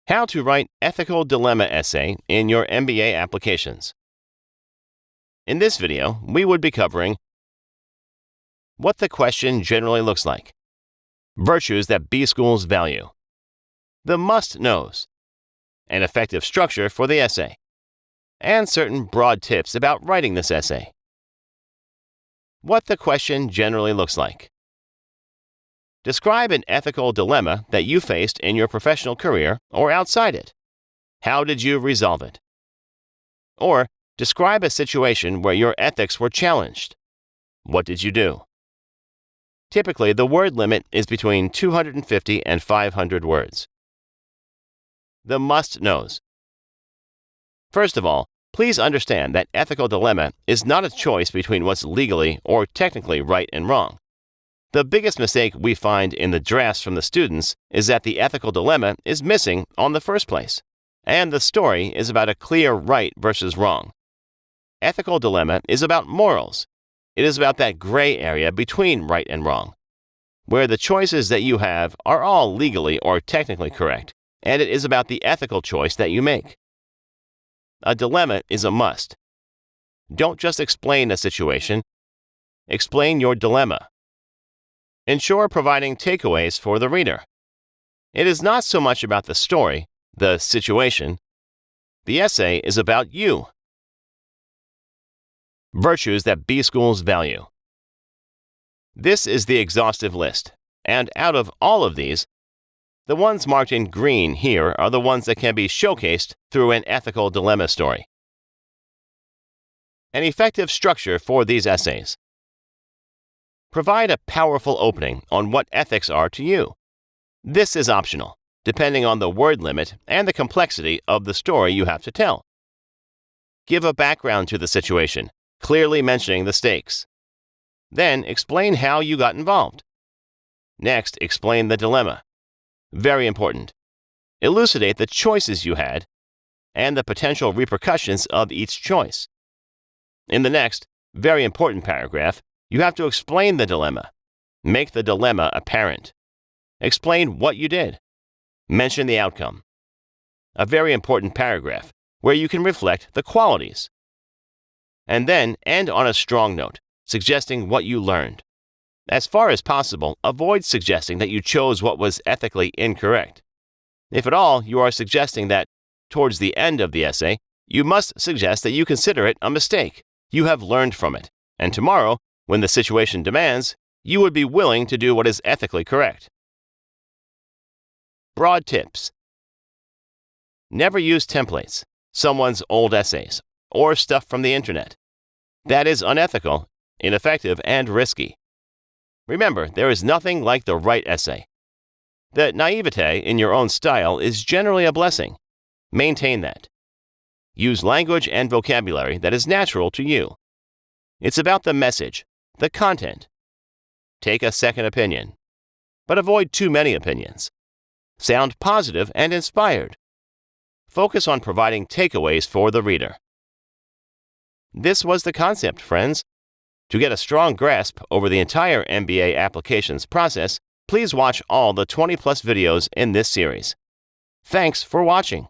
How to write ethical dilemma essay in your MBA applications. In this video, we would be covering what the question generally looks like, virtues that B schools value, the must-knows, an effective structure for the essay, and certain broad tips about writing this essay. What the question generally looks like. Describe an ethical dilemma that you faced in your professional career or outside it. How did you resolve it? Or describe a situation where your ethics were challenged. What did you do? Typically, the word limit is between 250 and 500 words. The must-knows. First of all, please understand that ethical dilemma is not a choice between what's legally or technically right and wrong. The biggest mistake we find in the drafts from the students is that the ethical dilemma is missing on the first place, and the story is about a clear right versus wrong. Ethical dilemma is about morals. It is about that gray area between right and wrong, where the choices that you have are all legally or technically correct, and it is about the ethical choice that you make. A dilemma is a must. Don't just explain a situation. Explain your dilemma. Ensure providing takeaways for the reader. It is not so much about the story, the situation. The essay is about you. Virtues that B schools value. This is the exhaustive list, and out of all of these, the ones marked in green here are the ones that can be showcased through an ethical dilemma story. An effective structure for these essays. Provide a powerful opening on what ethics are to you. This is optional, depending on the word limit and the complexity of the story you have to tell. Give a background to the situation, clearly mentioning the stakes. Then explain how you got involved. Next, explain the dilemma. Very important. Elucidate the choices you had and the potential repercussions of each choice. In the next, very important paragraph, you have to explain the dilemma. Make the dilemma apparent. Explain what you did. Mention the outcome. A very important paragraph where you can reflect the qualities. And then end on a strong note, suggesting what you learned. As far as possible, avoid suggesting that you chose what was ethically incorrect. If at all, you are suggesting that, towards the end of the essay, you must suggest that you consider it a mistake. You have learned from it, and tomorrow, when the situation demands, you would be willing to do what is ethically correct. Broad tips. Never use templates, someone's old essays, or stuff from the internet. That is unethical, ineffective, and risky. Remember, there is nothing like the right essay. The naivete in your own style is generally a blessing. Maintain that. Use language and vocabulary that is natural to you. It's about the message, the content. Take a second opinion, but avoid too many opinions. Sound positive and inspired. Focus on providing takeaways for the reader. This was the concept, friends. To get a strong grasp over the entire MBA applications process, please watch all the 20+ videos in this series. Thanks for watching.